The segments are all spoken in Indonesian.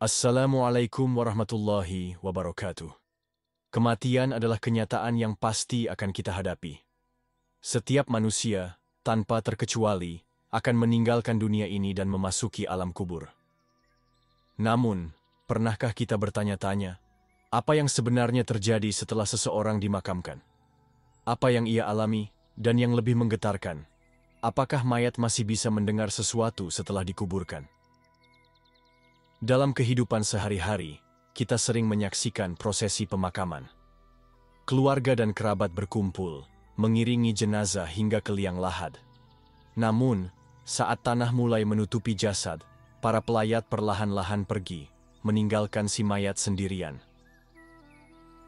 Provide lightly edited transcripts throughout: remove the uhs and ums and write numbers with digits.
Assalamualaikum warahmatullahi wabarakatuh. Kematian adalah kenyataan yang pasti akan kita hadapi. Setiap manusia, tanpa terkecuali, akan meninggalkan dunia ini dan memasuki alam kubur. Namun, pernahkah kita bertanya-tanya, apa yang sebenarnya terjadi setelah seseorang dimakamkan? Apa yang ia alami, dan yang lebih menggetarkan, apakah mayat masih bisa mendengar sesuatu setelah dikuburkan? Dalam kehidupan sehari-hari, kita sering menyaksikan prosesi pemakaman. Keluarga dan kerabat berkumpul, mengiringi jenazah hingga ke liang lahat. Namun, saat tanah mulai menutupi jasad, para pelayat perlahan-lahan pergi, meninggalkan si mayat sendirian.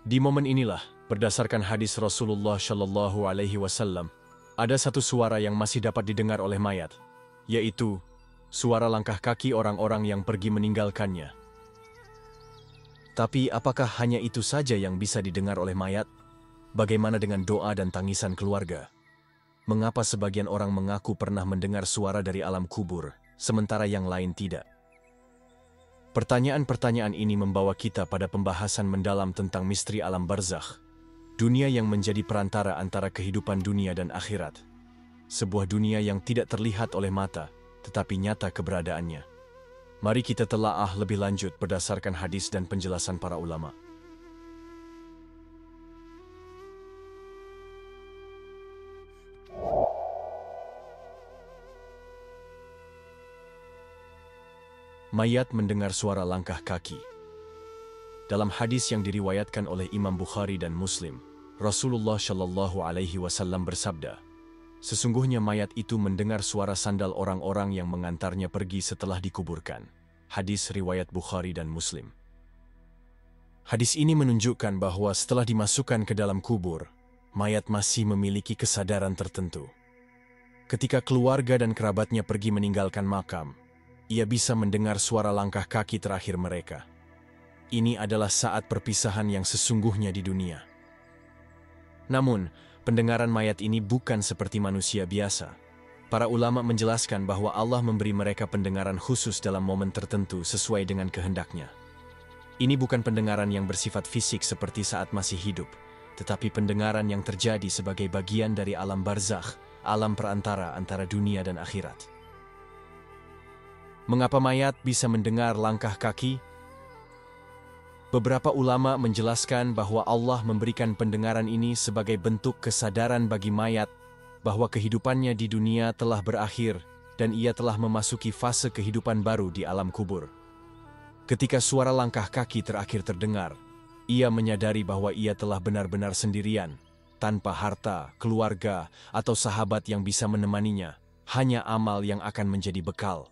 Di momen inilah, berdasarkan hadis Rasulullah Shallallahu Alaihi Wasallam, ada satu suara yang masih dapat didengar oleh mayat, yaitu suara langkah kaki orang-orang yang pergi meninggalkannya. Tapi apakah hanya itu saja yang bisa didengar oleh mayat? Bagaimana dengan doa dan tangisan keluarga? Mengapa sebagian orang mengaku pernah mendengar suara dari alam kubur, sementara yang lain tidak? Pertanyaan-pertanyaan ini membawa kita pada pembahasan mendalam tentang misteri alam barzakh, dunia yang menjadi perantara antara kehidupan dunia dan akhirat. Sebuah dunia yang tidak terlihat oleh mata, tetapi nyata keberadaannya. Mari kita telaah lebih lanjut berdasarkan hadis dan penjelasan para ulama. Mayat mendengar suara langkah kaki. Dalam hadis yang diriwayatkan oleh Imam Bukhari dan Muslim, Rasulullah Shallallahu Alaihi Wasallam bersabda, sesungguhnya mayat itu mendengar suara sandal orang-orang yang mengantarnya pergi setelah dikuburkan. Hadis riwayat Bukhari dan Muslim. Hadis ini menunjukkan bahwa setelah dimasukkan ke dalam kubur, mayat masih memiliki kesadaran tertentu. Ketika keluarga dan kerabatnya pergi meninggalkan makam, ia bisa mendengar suara langkah kaki terakhir mereka. Ini adalah saat perpisahan yang sesungguhnya di dunia. Namun, pendengaran mayat ini bukan seperti manusia biasa. Para ulama menjelaskan bahwa Allah memberi mereka pendengaran khusus dalam momen tertentu sesuai dengan kehendaknya. Ini bukan pendengaran yang bersifat fisik seperti saat masih hidup, tetapi pendengaran yang terjadi sebagai bagian dari alam barzakh, alam perantara antara dunia dan akhirat. Mengapa mayat bisa mendengar langkah kaki? Beberapa ulama menjelaskan bahwa Allah memberikan pendengaran ini sebagai bentuk kesadaran bagi mayat bahwa kehidupannya di dunia telah berakhir dan ia telah memasuki fase kehidupan baru di alam kubur. Ketika suara langkah kaki terakhir terdengar, ia menyadari bahwa ia telah benar-benar sendirian, tanpa harta, keluarga, atau sahabat yang bisa menemaninya, hanya amal yang akan menjadi bekal.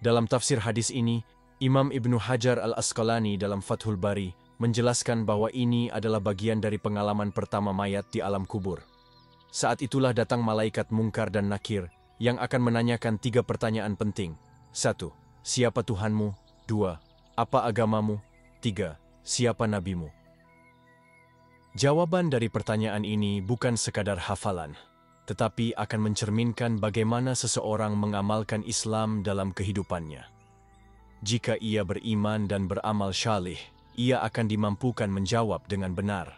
Dalam tafsir hadis ini, Imam Ibnu Hajar al-Asqalani dalam Fathul Bari menjelaskan bahwa ini adalah bagian dari pengalaman pertama mayat di alam kubur. Saat itulah datang malaikat Mungkar dan Nakir yang akan menanyakan 3 pertanyaan penting. 1. Siapa Tuhanmu? 2. Apa agamamu? 3. Siapa nabimu? Jawaban dari pertanyaan ini bukan sekadar hafalan, tetapi akan mencerminkan bagaimana seseorang mengamalkan Islam dalam kehidupannya. Jika ia beriman dan beramal syalih, ia akan dimampukan menjawab dengan benar.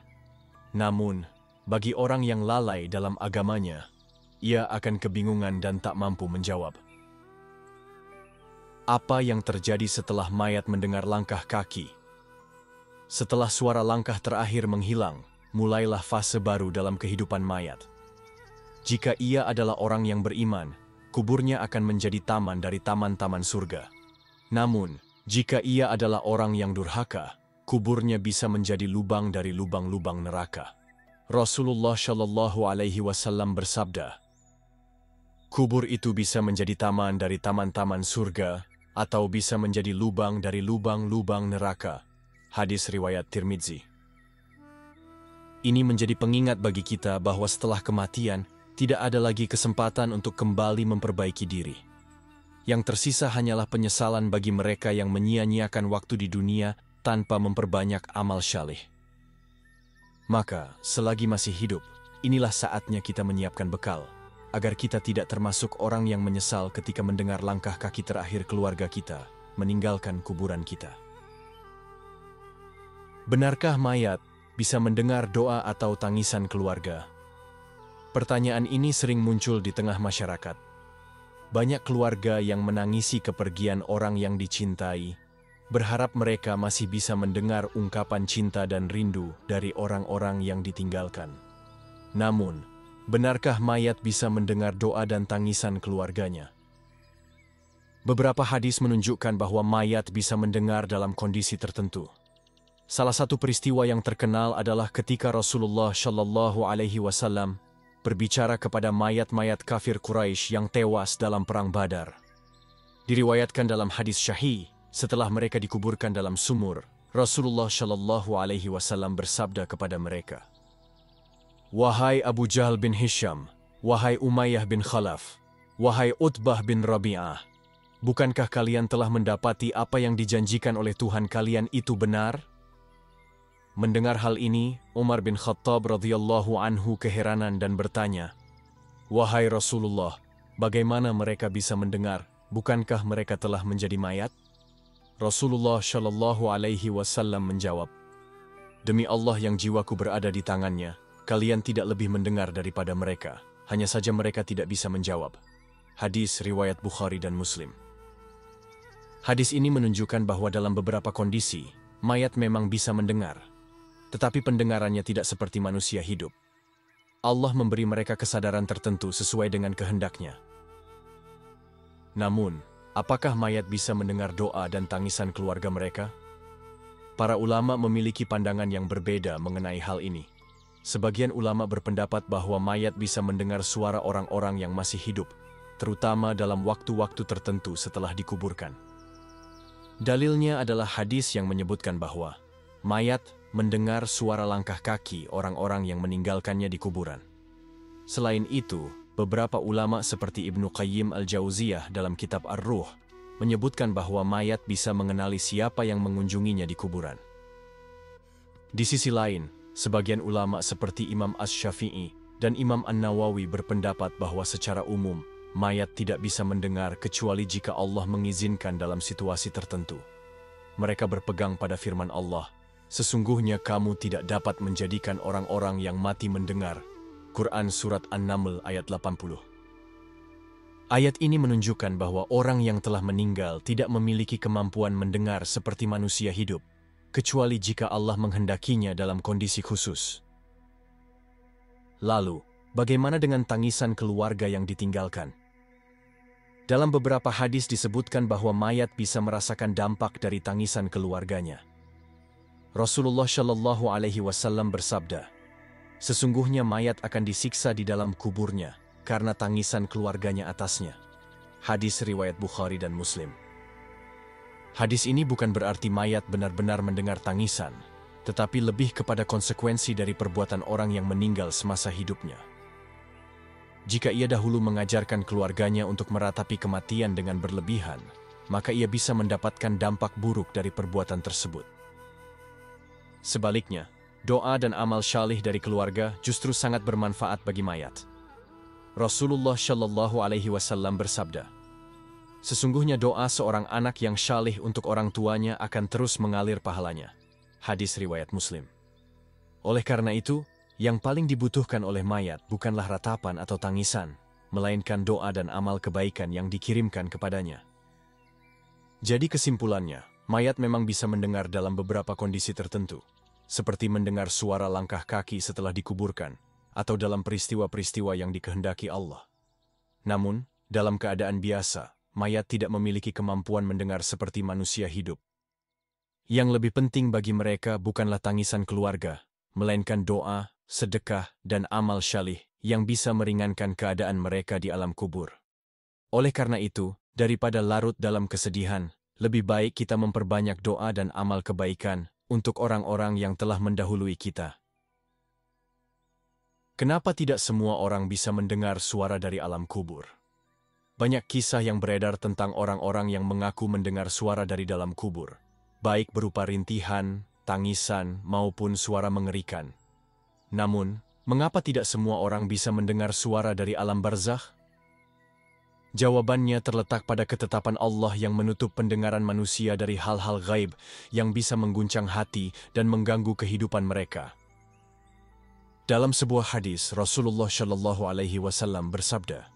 Namun, bagi orang yang lalai dalam agamanya, ia akan kebingungan dan tak mampu menjawab. Apa yang terjadi setelah mayat mendengar langkah kaki? Setelah suara langkah terakhir menghilang, mulailah fase baru dalam kehidupan mayat. Jika ia adalah orang yang beriman, kuburnya akan menjadi taman dari taman-taman surga. Namun, jika ia adalah orang yang durhaka, kuburnya bisa menjadi lubang dari lubang-lubang neraka. Rasulullah Shallallahu Alaihi Wasallam bersabda, kubur itu bisa menjadi taman dari taman-taman surga, atau bisa menjadi lubang dari lubang-lubang neraka. Hadis riwayat Tirmidzi. Ini menjadi pengingat bagi kita bahwa setelah kematian, tidak ada lagi kesempatan untuk kembali memperbaiki diri. Yang tersisa hanyalah penyesalan bagi mereka yang menyia-nyiakan waktu di dunia tanpa memperbanyak amal syalih. Maka, selagi masih hidup, inilah saatnya kita menyiapkan bekal, agar kita tidak termasuk orang yang menyesal ketika mendengar langkah kaki terakhir keluarga kita, meninggalkan kuburan kita. Benarkah mayat bisa mendengar doa atau tangisan keluarga? Pertanyaan ini sering muncul di tengah masyarakat. Banyak keluarga yang menangisi kepergian orang yang dicintai, berharap mereka masih bisa mendengar ungkapan cinta dan rindu dari orang-orang yang ditinggalkan. Namun, benarkah mayat bisa mendengar doa dan tangisan keluarganya? Beberapa hadis menunjukkan bahwa mayat bisa mendengar dalam kondisi tertentu. Salah satu peristiwa yang terkenal adalah ketika Rasulullah Shallallahu Alaihi Wasallam berbicara kepada mayat-mayat kafir Quraisy yang tewas dalam perang Badar. Diriwayatkan dalam hadis Syahih, setelah mereka dikuburkan dalam sumur, Rasulullah Shallallahu Alaihi Wasallam bersabda kepada mereka, "Wahai Abu Jahal bin Hisham, wahai Umayyah bin Khalaf, wahai Utbah bin Rabi'ah, bukankah kalian telah mendapati apa yang dijanjikan oleh Tuhan kalian itu benar?" Mendengar hal ini, Umar bin Khattab radhiyallahu anhu keheranan dan bertanya, "Wahai Rasulullah, bagaimana mereka bisa mendengar? Bukankah mereka telah menjadi mayat?" Rasulullah Shallallahu Alaihi Wasallam menjawab, "Demi Allah yang jiwaku berada di tangannya, kalian tidak lebih mendengar daripada mereka, hanya saja mereka tidak bisa menjawab." Hadis riwayat Bukhari dan Muslim. Hadis ini menunjukkan bahwa dalam beberapa kondisi, mayat memang bisa mendengar, tetapi pendengarannya tidak seperti manusia hidup. Allah memberi mereka kesadaran tertentu sesuai dengan kehendaknya. Namun, apakah mayat bisa mendengar doa dan tangisan keluarga mereka? Para ulama memiliki pandangan yang berbeda mengenai hal ini. Sebagian ulama berpendapat bahwa mayat bisa mendengar suara orang-orang yang masih hidup, terutama dalam waktu-waktu tertentu setelah dikuburkan. Dalilnya adalah hadis yang menyebutkan bahwa mayat mendengar suara langkah kaki orang-orang yang meninggalkannya di kuburan. Selain itu, beberapa ulama seperti Ibnu Qayyim al-Jauziyah dalam kitab Ar-Ruh menyebutkan bahwa mayat bisa mengenali siapa yang mengunjunginya di kuburan. Di sisi lain, sebagian ulama seperti Imam Asy-Syafi'i dan Imam An-Nawawi berpendapat bahwa secara umum, mayat tidak bisa mendengar kecuali jika Allah mengizinkan dalam situasi tertentu. Mereka berpegang pada firman Allah, "Sesungguhnya kamu tidak dapat menjadikan orang-orang yang mati mendengar." Quran Surat An-Naml ayat 80. Ayat ini menunjukkan bahwa orang yang telah meninggal tidak memiliki kemampuan mendengar seperti manusia hidup, kecuali jika Allah menghendakinya dalam kondisi khusus. Lalu, bagaimana dengan tangisan keluarga yang ditinggalkan? Dalam beberapa hadis disebutkan bahwa mayat bisa merasakan dampak dari tangisan keluarganya. Rasulullah Shallallahu Alaihi Wasallam bersabda, "Sesungguhnya mayat akan disiksa di dalam kuburnya karena tangisan keluarganya atasnya." Hadis riwayat Bukhari dan Muslim. Hadis ini bukan berarti mayat benar-benar mendengar tangisan, tetapi lebih kepada konsekuensi dari perbuatan orang yang meninggal semasa hidupnya. Jika ia dahulu mengajarkan keluarganya untuk meratapi kematian dengan berlebihan, maka ia bisa mendapatkan dampak buruk dari perbuatan tersebut. Sebaliknya, doa dan amal syalih dari keluarga justru sangat bermanfaat bagi mayat. Rasulullah Shallallahu Alaihi Wasallam bersabda, "Sesungguhnya doa seorang anak yang syalih untuk orang tuanya akan terus mengalir pahalanya." Hadis riwayat Muslim. Oleh karena itu, yang paling dibutuhkan oleh mayat bukanlah ratapan atau tangisan, melainkan doa dan amal kebaikan yang dikirimkan kepadanya. Jadi kesimpulannya, mayat memang bisa mendengar dalam beberapa kondisi tertentu, seperti mendengar suara langkah kaki setelah dikuburkan, atau dalam peristiwa-peristiwa yang dikehendaki Allah. Namun, dalam keadaan biasa, mayat tidak memiliki kemampuan mendengar seperti manusia hidup. Yang lebih penting bagi mereka bukanlah tangisan keluarga, melainkan doa, sedekah, dan amal syalih yang bisa meringankan keadaan mereka di alam kubur. Oleh karena itu, daripada larut dalam kesedihan, lebih baik kita memperbanyak doa dan amal kebaikan untuk orang-orang yang telah mendahului kita. Kenapa tidak semua orang bisa mendengar suara dari alam kubur? Banyak kisah yang beredar tentang orang-orang yang mengaku mendengar suara dari dalam kubur, baik berupa rintihan, tangisan, maupun suara mengerikan. Namun, mengapa tidak semua orang bisa mendengar suara dari alam barzakh? Jawabannya terletak pada ketetapan Allah yang menutup pendengaran manusia dari hal-hal gaib yang bisa mengguncang hati dan mengganggu kehidupan mereka. Dalam sebuah hadis, Rasulullah Shallallahu Alaihi Wasallam bersabda,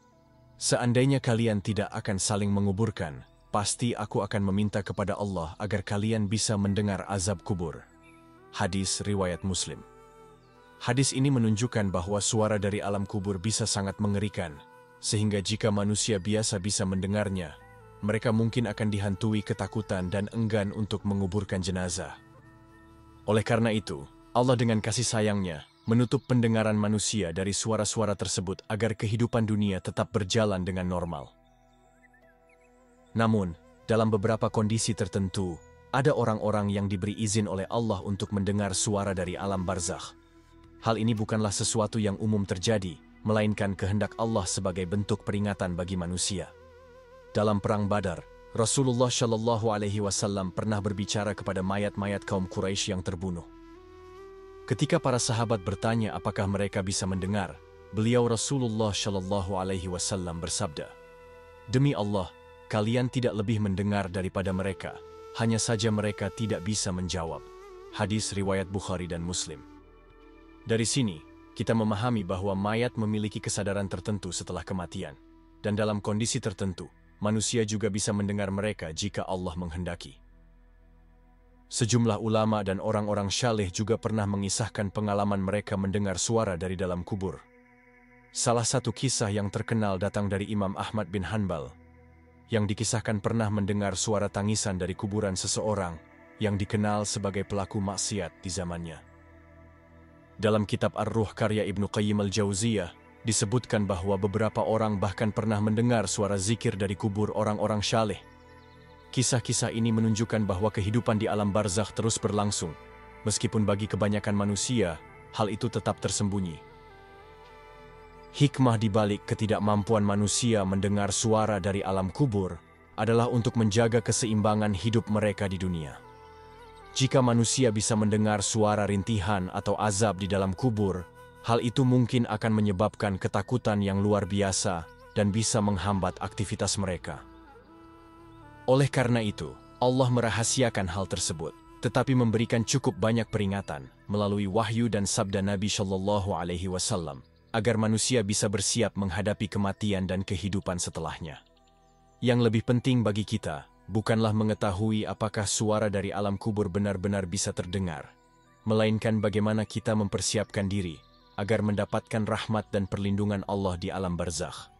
"Seandainya kalian tidak akan saling menguburkan, pasti aku akan meminta kepada Allah agar kalian bisa mendengar azab kubur." Hadis riwayat Muslim. Hadis ini menunjukkan bahwa suara dari alam kubur bisa sangat mengerikan, sehingga jika manusia biasa bisa mendengarnya, mereka mungkin akan dihantui ketakutan dan enggan untuk menguburkan jenazah. Oleh karena itu, Allah dengan kasih sayangnya menutup pendengaran manusia dari suara-suara tersebut agar kehidupan dunia tetap berjalan dengan normal. Namun, dalam beberapa kondisi tertentu, ada orang-orang yang diberi izin oleh Allah untuk mendengar suara dari alam barzakh. Hal ini bukanlah sesuatu yang umum terjadi, melainkan kehendak Allah sebagai bentuk peringatan bagi manusia. Dalam Perang Badar, Rasulullah Shallallahu Alaihi Wasallam pernah berbicara kepada mayat-mayat kaum Quraisy yang terbunuh. Ketika para sahabat bertanya apakah mereka bisa mendengar, beliau Rasulullah Shallallahu Alaihi Wasallam bersabda, "Demi Allah, kalian tidak lebih mendengar daripada mereka, hanya saja mereka tidak bisa menjawab." Hadis riwayat Bukhari dan Muslim. Dari sini, kita memahami bahwa mayat memiliki kesadaran tertentu setelah kematian, dan dalam kondisi tertentu, manusia juga bisa mendengar mereka jika Allah menghendaki. Sejumlah ulama dan orang-orang syaleh juga pernah mengisahkan pengalaman mereka mendengar suara dari dalam kubur. Salah satu kisah yang terkenal datang dari Imam Ahmad bin Hanbal, yang dikisahkan pernah mendengar suara tangisan dari kuburan seseorang yang dikenal sebagai pelaku maksiat di zamannya. Dalam kitab Ar-Ruh karya Ibnu Qayyim al-Jauziyah, disebutkan bahwa beberapa orang bahkan pernah mendengar suara zikir dari kubur orang-orang syaleh. Kisah-kisah ini menunjukkan bahwa kehidupan di alam barzakh terus berlangsung, meskipun bagi kebanyakan manusia, hal itu tetap tersembunyi. Hikmah di balik ketidakmampuan manusia mendengar suara dari alam kubur adalah untuk menjaga keseimbangan hidup mereka di dunia. Jika manusia bisa mendengar suara rintihan atau azab di dalam kubur, hal itu mungkin akan menyebabkan ketakutan yang luar biasa dan bisa menghambat aktivitas mereka. Oleh karena itu, Allah merahasiakan hal tersebut, tetapi memberikan cukup banyak peringatan melalui wahyu dan sabda Nabi Shallallahu Alaihi Wasallam agar manusia bisa bersiap menghadapi kematian dan kehidupan setelahnya. Yang lebih penting bagi kita bukanlah mengetahui apakah suara dari alam kubur benar-benar bisa terdengar, melainkan bagaimana kita mempersiapkan diri agar mendapatkan rahmat dan perlindungan Allah di alam barzakh.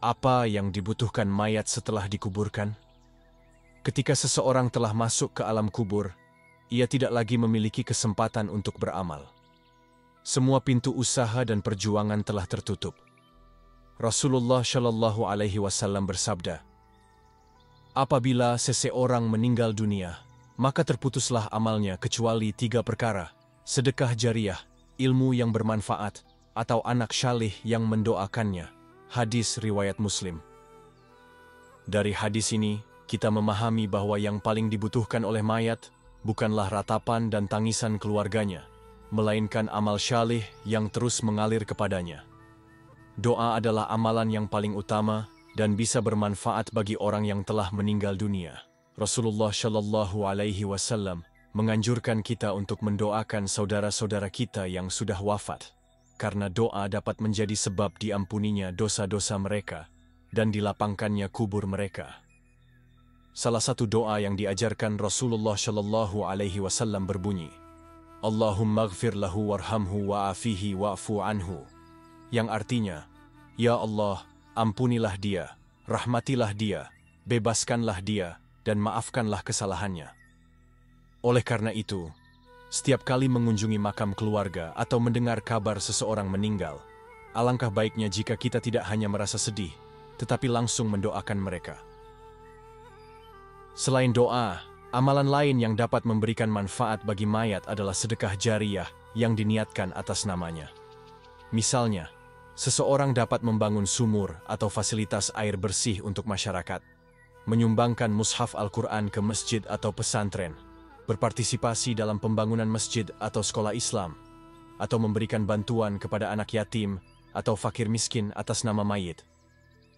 Apa yang dibutuhkan mayat setelah dikuburkan? Ketika seseorang telah masuk ke alam kubur, ia tidak lagi memiliki kesempatan untuk beramal. Semua pintu usaha dan perjuangan telah tertutup. Rasulullah Shallallahu Alaihi Wasallam bersabda, "Apabila seseorang meninggal dunia, maka terputuslah amalnya kecuali 3 perkara: sedekah jariah, ilmu yang bermanfaat, atau anak syalih yang mendoakannya." Hadis riwayat Muslim. Dari hadis ini, kita memahami bahwa yang paling dibutuhkan oleh mayat bukanlah ratapan dan tangisan keluarganya, melainkan amal syalih yang terus mengalir kepadanya. Doa adalah amalan yang paling utama dan bisa bermanfaat bagi orang yang telah meninggal dunia. Rasulullah Shallallahu Alaihi Wasallam menganjurkan kita untuk mendoakan saudara-saudara kita yang sudah wafat, karena doa dapat menjadi sebab diampuninya dosa-dosa mereka dan dilapangkannya kubur mereka. Salah satu doa yang diajarkan Rasulullah Shallallahu Alaihi Wasallam berbunyi, "Allahumma ighfir lahu warhamhu wa'afihi wa'fu anhu," yang artinya, "Ya Allah, ampunilah dia, rahmatilah dia, bebaskanlah dia, dan maafkanlah kesalahannya." Oleh karena itu, setiap kali mengunjungi makam keluarga atau mendengar kabar seseorang meninggal, alangkah baiknya jika kita tidak hanya merasa sedih, tetapi langsung mendoakan mereka. Selain doa, amalan lain yang dapat memberikan manfaat bagi mayat adalah sedekah jariyah yang diniatkan atas namanya. Misalnya, seseorang dapat membangun sumur atau fasilitas air bersih untuk masyarakat, menyumbangkan mushaf Al-Quran ke masjid atau pesantren, berpartisipasi dalam pembangunan masjid atau sekolah Islam, atau memberikan bantuan kepada anak yatim atau fakir miskin atas nama mayit.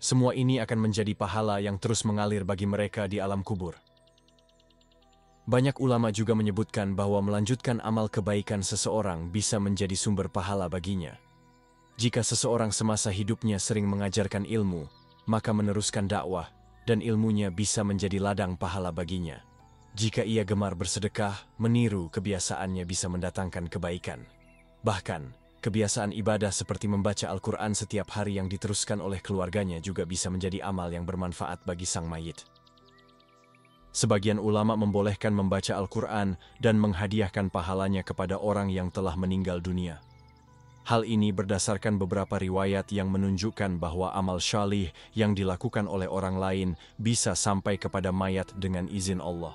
Semua ini akan menjadi pahala yang terus mengalir bagi mereka di alam kubur. Banyak ulama juga menyebutkan bahwa melanjutkan amal kebaikan seseorang bisa menjadi sumber pahala baginya. Jika seseorang semasa hidupnya sering mengajarkan ilmu, maka meneruskan dakwah, dan ilmunya bisa menjadi ladang pahala baginya. Jika ia gemar bersedekah, meniru kebiasaannya bisa mendatangkan kebaikan. Bahkan, kebiasaan ibadah seperti membaca Al-Quran setiap hari yang diteruskan oleh keluarganya juga bisa menjadi amal yang bermanfaat bagi sang mayit. Sebagian ulama membolehkan membaca Al-Quran dan menghadiahkan pahalanya kepada orang yang telah meninggal dunia. Hal ini berdasarkan beberapa riwayat yang menunjukkan bahwa amal syalih yang dilakukan oleh orang lain bisa sampai kepada mayat dengan izin Allah.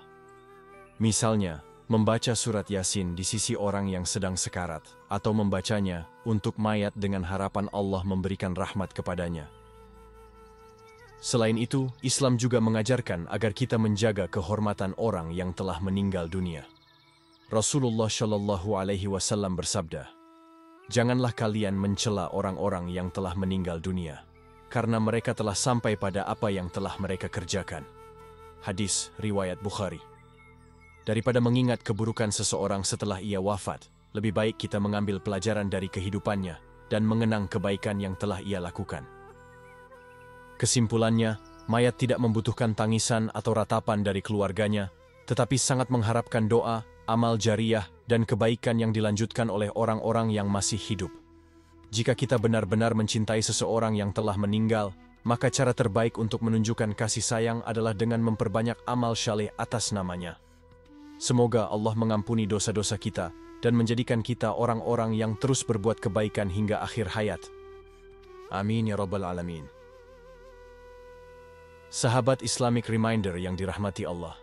Misalnya, membaca surat Yasin di sisi orang yang sedang sekarat, atau membacanya untuk mayat dengan harapan Allah memberikan rahmat kepadanya. Selain itu, Islam juga mengajarkan agar kita menjaga kehormatan orang yang telah meninggal dunia. Rasulullah Shallallahu Alaihi Wasallam bersabda, "Janganlah kalian mencela orang-orang yang telah meninggal dunia, karena mereka telah sampai pada apa yang telah mereka kerjakan." Hadis riwayat Bukhari. Daripada mengingat keburukan seseorang setelah ia wafat, lebih baik kita mengambil pelajaran dari kehidupannya dan mengenang kebaikan yang telah ia lakukan. Kesimpulannya, mayat tidak membutuhkan tangisan atau ratapan dari keluarganya, tetapi sangat mengharapkan doa, amal jariah, dan kebaikan yang dilanjutkan oleh orang-orang yang masih hidup. Jika kita benar-benar mencintai seseorang yang telah meninggal, maka cara terbaik untuk menunjukkan kasih sayang adalah dengan memperbanyak amal syaleh atas namanya. Semoga Allah mengampuni dosa-dosa kita dan menjadikan kita orang-orang yang terus berbuat kebaikan hingga akhir hayat. Amin ya Rabbal Alamin. Sahabat Islamic Reminder yang dirahmati Allah.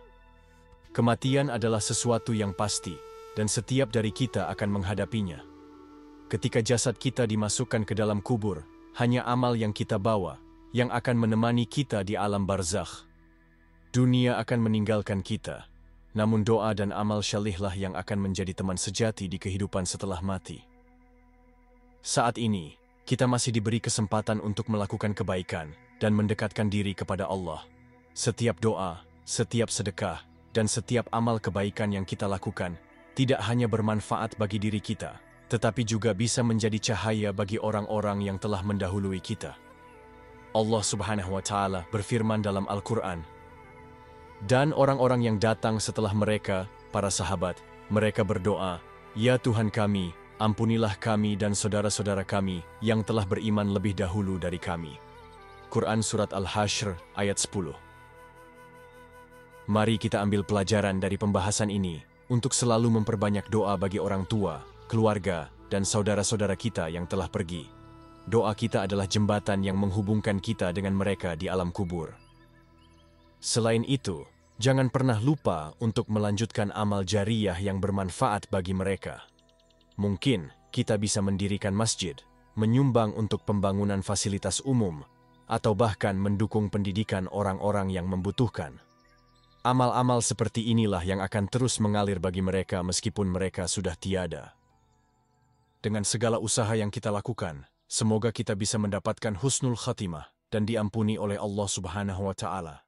Kematian adalah sesuatu yang pasti, dan setiap dari kita akan menghadapinya. Ketika jasad kita dimasukkan ke dalam kubur, hanya amal yang kita bawa, yang akan menemani kita di alam barzakh. Dunia akan meninggalkan kita. Namun doa dan amal syalihlah yang akan menjadi teman sejati di kehidupan setelah mati. Saat ini, kita masih diberi kesempatan untuk melakukan kebaikan dan mendekatkan diri kepada Allah. Setiap doa, setiap sedekah, dan setiap amal kebaikan yang kita lakukan tidak hanya bermanfaat bagi diri kita, tetapi juga bisa menjadi cahaya bagi orang-orang yang telah mendahului kita. Allah Subhanahu wa Ta'ala berfirman dalam Al-Quran, "Dan orang-orang yang datang setelah mereka, para sahabat, mereka berdoa, 'Ya Tuhan kami, ampunilah kami dan saudara-saudara kami yang telah beriman lebih dahulu dari kami.'" Quran Surat Al-Hashr ayat 10. Mari kita ambil pelajaran dari pembahasan ini untuk selalu memperbanyak doa bagi orang tua, keluarga, dan saudara-saudara kita yang telah pergi. Doa kita adalah jembatan yang menghubungkan kita dengan mereka di alam kubur. Selain itu, jangan pernah lupa untuk melanjutkan amal jariyah yang bermanfaat bagi mereka. Mungkin kita bisa mendirikan masjid, menyumbang untuk pembangunan fasilitas umum, atau bahkan mendukung pendidikan orang-orang yang membutuhkan. Amal-amal seperti inilah yang akan terus mengalir bagi mereka meskipun mereka sudah tiada. Dengan segala usaha yang kita lakukan, semoga kita bisa mendapatkan husnul khatimah dan diampuni oleh Allah Subhanahu wa Ta'ala.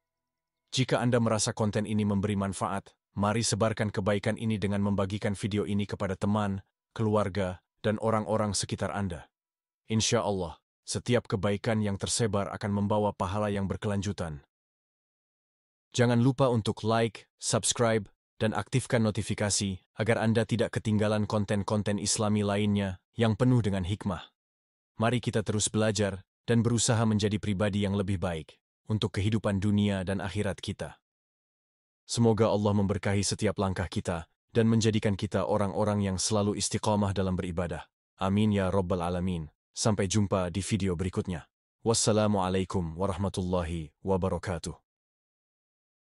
Jika Anda merasa konten ini memberi manfaat, mari sebarkan kebaikan ini dengan membagikan video ini kepada teman, keluarga, dan orang-orang sekitar Anda. Insya Allah, setiap kebaikan yang tersebar akan membawa pahala yang berkelanjutan. Jangan lupa untuk like, subscribe, dan aktifkan notifikasi agar Anda tidak ketinggalan konten-konten Islami lainnya yang penuh dengan hikmah. Mari kita terus belajar dan berusaha menjadi pribadi yang lebih baik untuk kehidupan dunia dan akhirat kita. Semoga Allah memberkahi setiap langkah kita dan menjadikan kita orang-orang yang selalu istiqamah dalam beribadah. Amin ya Rabbal Alamin. Sampai jumpa di video berikutnya. Wassalamualaikum warahmatullahi wabarakatuh.